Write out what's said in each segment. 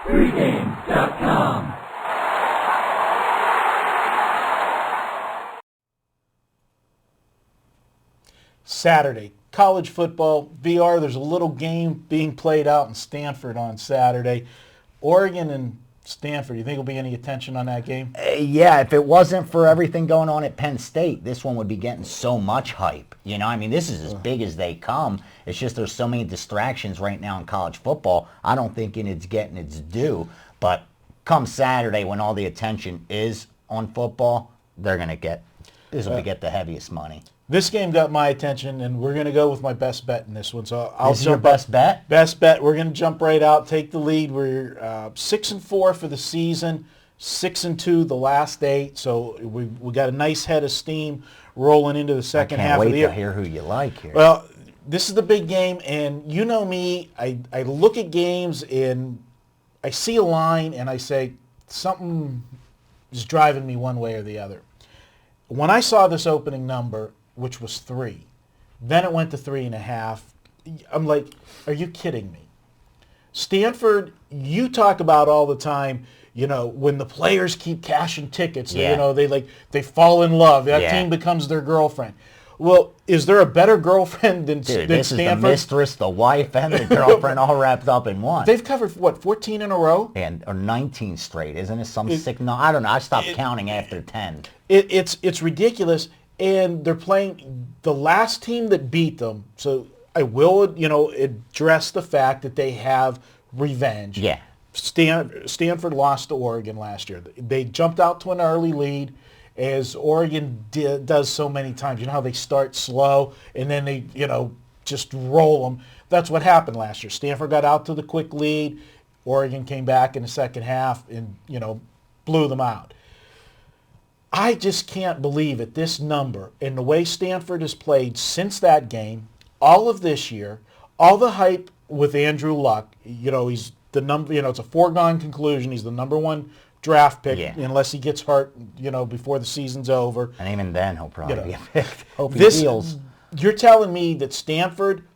Pregame.com. Saturday, college football, VR. There's a little game being played out in Stanford on Saturday. Oregon and Stanford, you think there'll be any attention on that game? Yeah, if it wasn't for everything going on at Penn State, this one would be getting so much hype. You know, I mean, this is as big as they come. It's just there's so many distractions right now in college football. I don't think it's getting its due. But come Saturday, when all the attention is on football, they're going to get, this will get the heaviest money. This game got my attention, and we're going to go with my best bet in this one. So This is your best bet? Best bet. We're going to jump right out, take the lead. We're 6-4 for the season, 6-2 the last 8. So we got a nice head of steam rolling into the second half of the year. I can't wait to hear who you like here. Well, this is the big game, and you know me. I look at games, and I see a line, and I say something is driving me one way or the other. When I saw this opening number, which was 3. Then it went to 3.5. I'm like, are you kidding me? Stanford, you talk about all the time, you know, when the players keep cashing tickets, you know, they fall in love. That team becomes their girlfriend. Well, is there a better girlfriend than Dude, than this Stanford? is the mistress, the wife, and the girlfriend all wrapped up in one. They've covered, what, 14 in a row? Or 19 straight, isn't it? Some sick, no, I don't know. I stopped counting after 10. It's ridiculous. And they're playing the last team that beat them. So I will, you know, address the fact that they have revenge. Yeah. Stanford lost to Oregon last year. They jumped out to an early lead, as Oregon does so many times. You know how they start slow and then they, you know, just roll them. That's what happened last year. Stanford got out to the quick lead. Oregon came back in the second half and, you know, blew them out. I just can't believe at this number and the way Stanford has played since that game, all of this year, all the hype with Andrew Luck. You know, he's the number, you know, it's a foregone conclusion. He's the number 1 draft pick unless he gets hurt, you know, before the season's over. And even then, he'll probably be a pick. Hope he heals. You're telling me that Stanford,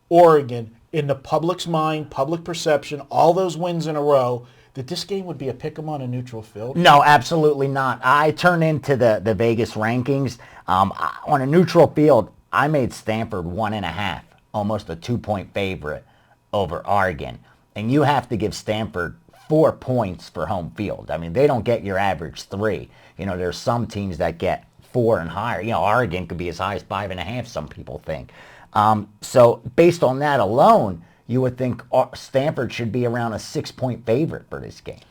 Oregon, in the public's mind, public perception, all those wins in a row, that this game would be a pick 'em on a neutral field? No, absolutely not. I turn into the Vegas rankings. On a neutral field, I made Stanford 1.5, almost a 2-point favorite over Oregon. And you have to give Stanford 4 points for home field. I mean, they don't get your average 3. You know, there's some teams that get 4 and higher. You know, Oregon could be as high as 5.5, some people think. So based on that alone, you would think Stanford should be around a 6-point favorite for this game.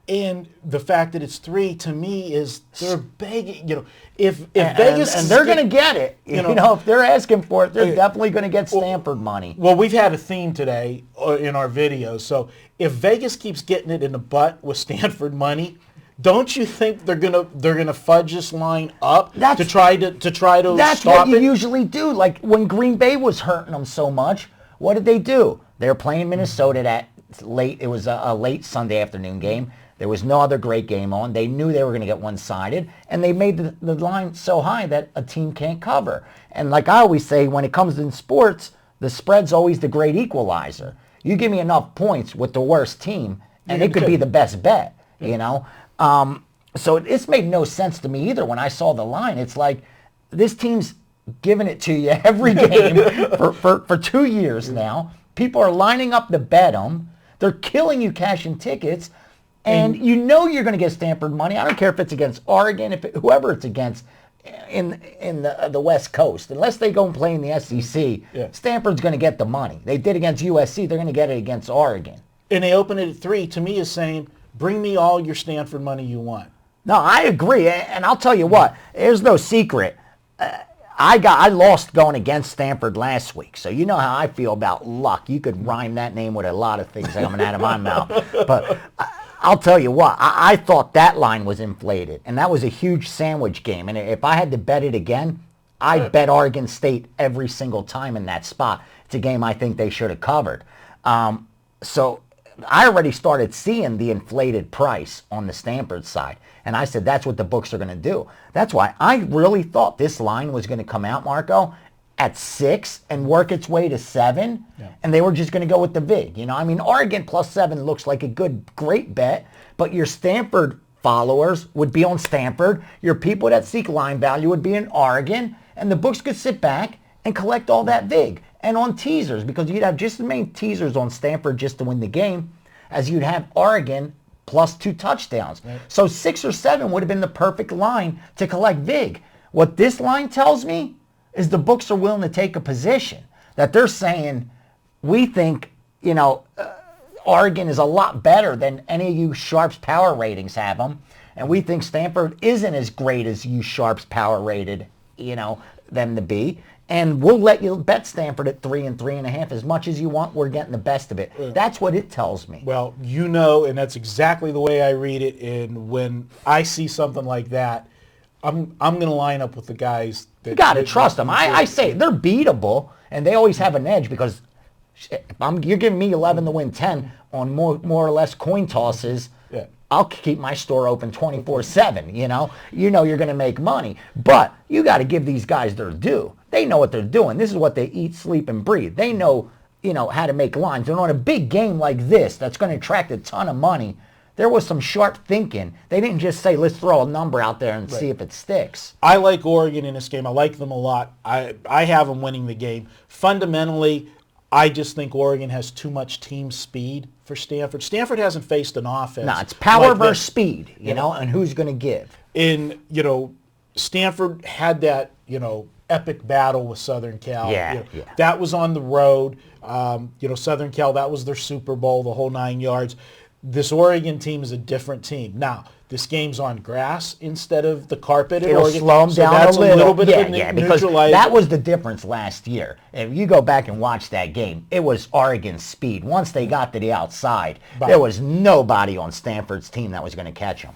And the fact that it's 3 to me is they're begging. You know, if Vegas and they're going to get it. You know, if they're asking for it, they're definitely going to get Stanford money. Well, we've had a theme today in our videos. So if Vegas keeps getting it in the butt with Stanford money, don't you think they're gonna fudge this line up to try to That's stop what you it? usually do. Like when Green Bay was hurting them so much, what did they do? They were playing Minnesota that late. It was a late Sunday afternoon game. There was no other great game on. They knew they were going to get one-sided, and they made the line so high that a team can't cover. And like I always say, when it comes in sports, the spread's always the great equalizer. You give me enough points with the worst team, and it could be the best bet, you know? So this made no sense to me either when I saw the line. It's like this team's giving it to you every game for 2 years now. People are lining up to bet them. They're killing you cashing tickets. And you know you're going to get Stanford money. I don't care if it's against Oregon, whoever it's against in the West Coast. Unless they go and play in the SEC, Stanford's going to get the money. They did against USC. They're going to get it against Oregon. And they open it at 3. To me, is saying, bring me all your Stanford money you want. No, I agree. And I'll tell you what, there's no secret. I lost going against Stanford last week, so you know how I feel about Luck. You could rhyme that name with a lot of things coming out of my mouth. But I'll tell you what, I thought that line was inflated, and that was a huge sandwich game. And if I had to bet it again, I'd bet Oregon State every single time in that spot. It's a game I think they should have covered. So I already started seeing the inflated price on the Stanford side, and I said that's what the books are going to do. That's why I really thought this line was going to come out, Marco, at 6 and work its way to 7, and they were just going to go with the VIG. You know, I mean, Oregon plus 7 looks like a great bet, but your Stanford followers would be on Stanford. Your people that seek line value would be in Oregon, and the books could sit back and collect all that VIG. And on teasers, because you'd have just as many teasers on Stanford just to win the game as you'd have Oregon plus 2 touchdowns. Right. So 6 or 7 would have been the perfect line to collect VIG. What this line tells me is the books are willing to take a position that they're saying, we think, you know, Oregon is a lot better than any of you Sharps power ratings have them, and we think Stanford isn't as great as you Sharps power rated, you know, them to be, and we'll let you bet Stanford at 3 and 3.5 as much as you want. We're getting the best of it. That's what it tells me. Well, you know, and that's exactly the way I read it. And when I see something like that, I'm going to line up with the guys. You got to trust them. I say they're beatable, and they always have an edge because you're giving me 11 to win 10 on more or less coin tosses. Yeah. I'll keep my store open 24/7, you know. You know you're going to make money. But you got to give these guys their due. They know what they're doing. This is what they eat, sleep, and breathe. They know, you know, how to make lines. And on a big game like this that's going to attract a ton of money, there was some sharp thinking. They didn't just say, let's throw a number out there and see if it sticks. I like Oregon in this game. I like them a lot. I have them winning the game. Fundamentally, I just think Oregon has too much team speed for Stanford. Stanford hasn't faced an offense. No, it's power versus speed, you know, and who's going to give. In, you know, Stanford had that, you know, epic battle with Southern Cal. Yeah, you know, yeah. That was on the road. You know, Southern Cal, that was their Super Bowl, the whole 9 yards. This Oregon team is a different team. Now, this game's on grass instead of the carpet at It'll Oregon. slow them down that's a little. bit of a because neutralizer. that was the difference last year. If you go back and watch that game, it was Oregon's speed. Once they got to the outside, there was nobody on Stanford's team that was going to catch them.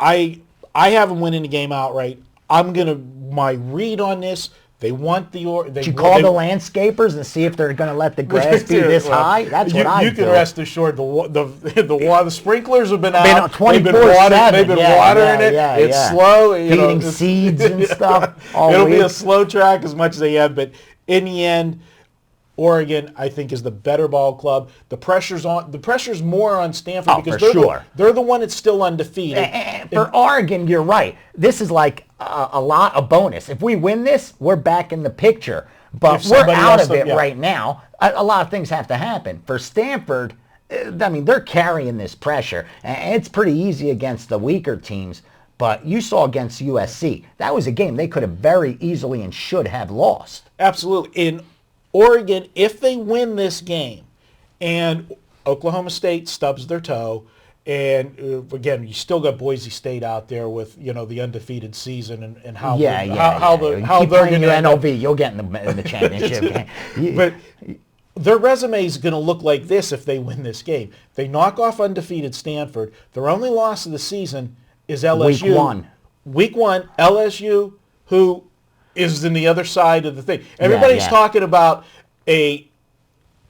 I have them winning the game outright. My read on this, they want the... Did you call the landscapers and see if they're going to let the grass be this high? That's what I do. You can rest assured the sprinklers have been out. They've been watering it. It's slow. Feeding seeds and stuff. It'll be a slow track as much as they have, but in the end, Oregon, I think, is the better ball club. The pressure's more on Stanford because they're the one that's still undefeated. And for Oregon, you're right. This is like a bonus. If we win this, we're back in the picture. But we're out of it right now. A lot of things have to happen. For Stanford, I mean, they're carrying this pressure. And it's pretty easy against the weaker teams. But you saw against USC, that was a game they could have very easily and should have lost. Absolutely. In Oregon, if they win this game and Oklahoma State stubs their toe, and again, you still got Boise State out there with, you know, the undefeated season and how they're going to NLV, you'll get in the championship game. But their resume is going to look like this if they win this game. They knock off undefeated Stanford. Their only loss of the season is LSU. Week one, LSU, who is in the other side of the thing. Everybody's talking about a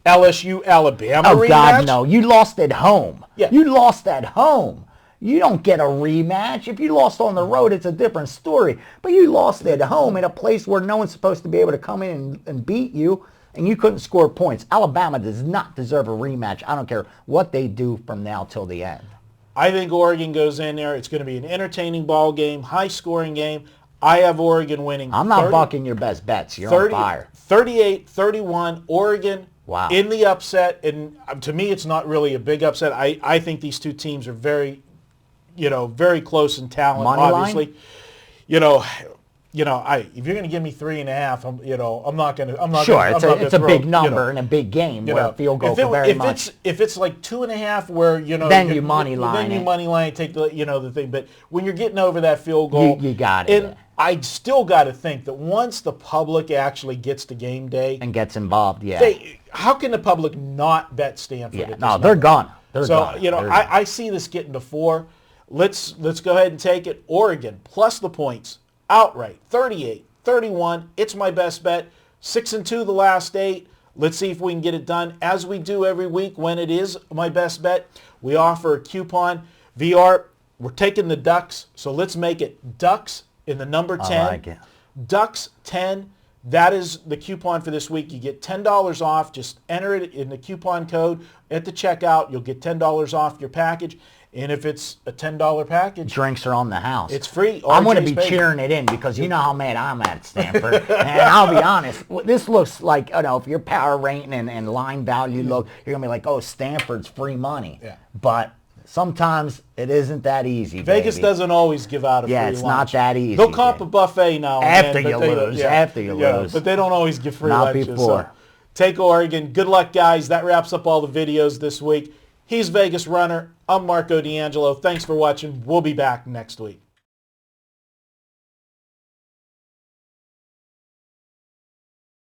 LSU-Alabama rematch. Oh, God, no. You lost at home. Yeah. You lost at home. You don't get a rematch. If you lost on the road, it's a different story. But you lost at home in a place where no one's supposed to be able to come in and beat you, and you couldn't score points. Alabama does not deserve a rematch. I don't care what they do from now till the end. I think Oregon goes in there. It's going to be an entertaining ball game, high-scoring game. I have Oregon winning. I'm not bucking your best bets. You're on fire. 38-31, Oregon in the upset. And to me, it's not really a big upset. I think these two teams are very close in talent, Money obviously. Line? If you're going to give me 3.5, I'm not going to. Sure, it's a big number in a big game where a field goal could very much. If it's like 2.5, where then you money line. Then you money line, take the thing. But when you're getting over that field goal, you got it. And I still got to think that once the public actually gets to game day and gets involved, how can the public not bet Stanford? Yeah, no, they're gone. I see this getting to 4. Let's go ahead and take it. Oregon plus the points outright, 38-31. It's my best bet. 6-2 the last 8. Let's see if we can get it done. As we do every week when it is my best bet, we offer a coupon. VR, we're taking the Ducks, so let's make it Ducks in the number 10. I like it. Ducks 10, That is the coupon for this week. You get $10 off. Just enter it in the coupon code at the checkout. You'll get $10 off your package. And if it's a $10 package, drinks are on the house. it's free. I'm going to RJ's be paid. cheering it in because you know how mad I'm at Stanford. And I'll be honest, this looks like, if your power rating and line value look, you're going to be like, oh, Stanford's free money. Yeah. But sometimes it isn't that easy, Vegas baby. doesn't always give out a free lunch. It's not that easy. They'll comp a buffet now and After then, you but they- lose, yeah, after you yeah, lose. But they don't always give free Not lunches. before. So take Oregon. Good luck, guys. That wraps up all the videos this week. He's Vegas Runner. I'm Marco D'Angelo. Thanks for watching. We'll be back next week.